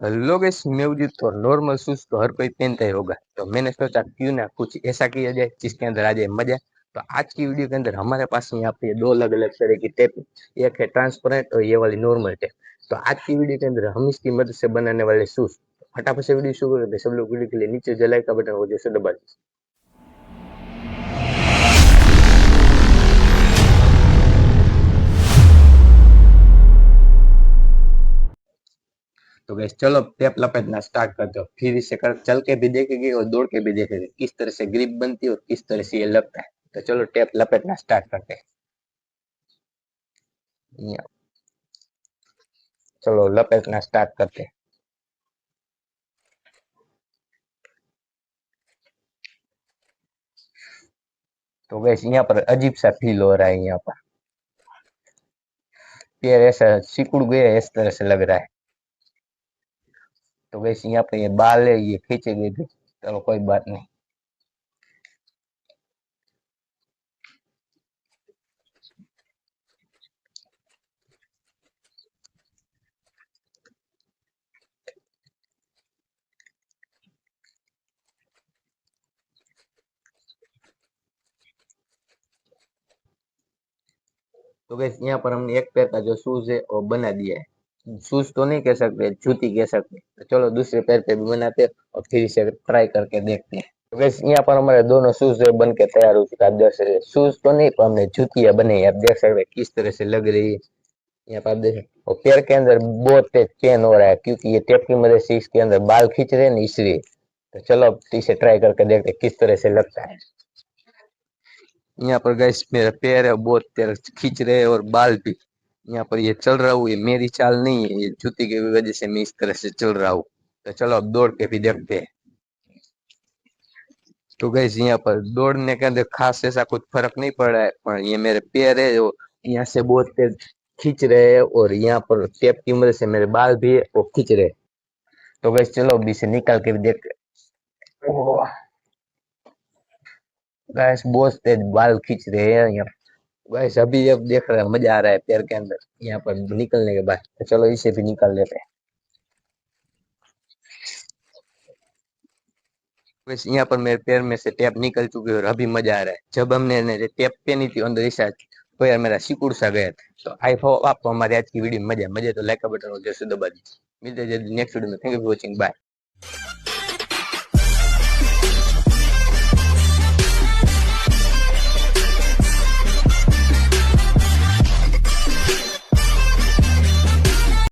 Hello guys, music तो normal shoes तो हर कोई पहनता ही होगा। तो मैंने सोचा क्यों ना कुछ ऐसा किया जाए जिसके अंदर आ जाए मजा। तो आज की वीडियो के अंदर हमारे पास यहाँ पे दो अलग अलग तरह की टेप, एक है ट्रांसपेरेंट और ये वाली नॉर्मल टेप। तो आज की वीडियो के अंदर हम इसकी मदद से बनाने वाले शूज। फटाफट से वीडियो शुरू करते हैं। सब लोग वीडियो के लिए नीचे जो लाइक का बटन हो जैसे दबा दीजिए। तो गैस चलो टेप लपेटना स्टार्ट कर दो। फिर इसे कर चल के भी देखेंगे और दौड़ के भी देखेंगे किस तरह से ग्रिप बनती है और किस तरह से ये लगता है। तो चलो टेप लपेटना स्टार्ट करते हैं। चलो लपेटना स्टार्ट करते हैं। तो गैस यहाँ पर अजीब सा फील हो रहा है। यहाँ पर पैर ऐसा सिकुड़ गया है, इस तरह से लग रहा है। तो गैस यहाँ पे ये बाल है, ये खींचे गए थे। चलो कोई बात नहीं। तो गैस यहाँ पर हमने एक पैर का जो शूज है वो बना दिया है। शूज तो नहीं कह सकते, जूती कह सकते। तो चलो दूसरे पैर पे भी बनाते हैं और फिर इसे ट्राई करके देखते हैं। तो गैस यहाँ पर हमारे दोनों शूज बन के तैयार हो चुका है। आप देख सकते हैं, शूज तो नहीं पर हमने जूतियां बनाई। आप देख सकते हैं किस तरह से लग रही है। यहाँ पर आप देखें और पैर के अंदर बहुत तेज पेन हो रहा है क्योंकि ये टेप की मदद से इसके अंदर बाल खींच रहे हैं ना, इसलिए। तो चलो अब इसे ट्राई करके देखते हैं किस तरह से लगता है। यहाँ पर गैस मेरा पैर है बहुत तेज खींच रहे हैं और बाल भी। यहाँ पर ये चल रहा हूँ, ये मेरी चाल नहीं है, ये जूती की वजह से मैं इस तरह से चल रहा हूँ। तो चलो अब दौड़ के भी देखते हैं। तो गैस यहाँ पर दौड़ने के अंदर खास ऐसा कुछ फर्क नहीं पड़ रहा है, पर ये मेरे पैर है जो यहाँ से बहुत तेज खींच रहे हैं और यहाँ पर टेप की मदद से मेरे बाल भी है वो खींच रहे हैं। तो गैस चलो अभी इसे निकाल के भी देखते हैं। गैस बहुत तेज बाल खींच रहे हैं यहाँ। गैस अभी अब देख रहे हैं, मजा आ रहा है पैर के अंदर यहाँ पर निकलने के बाद। तो चलो इसे भी निकाल लेते हैं। वैसे यहाँ पर मेरे पैर में से टेप निकल चुकी है और अभी मजा आ रहा है। जब हमने टेप पहनी थी अंदर ऐसा पैर मेरा सिकुड़ सा गया था। तो आई होप आपको हमारी आज की वीडियो में मजा तो लाइक का बटन और जैसे दबा दीजिए। मिलते हैं नेक्स्ट वीडियो में। Thank you for watching, bye.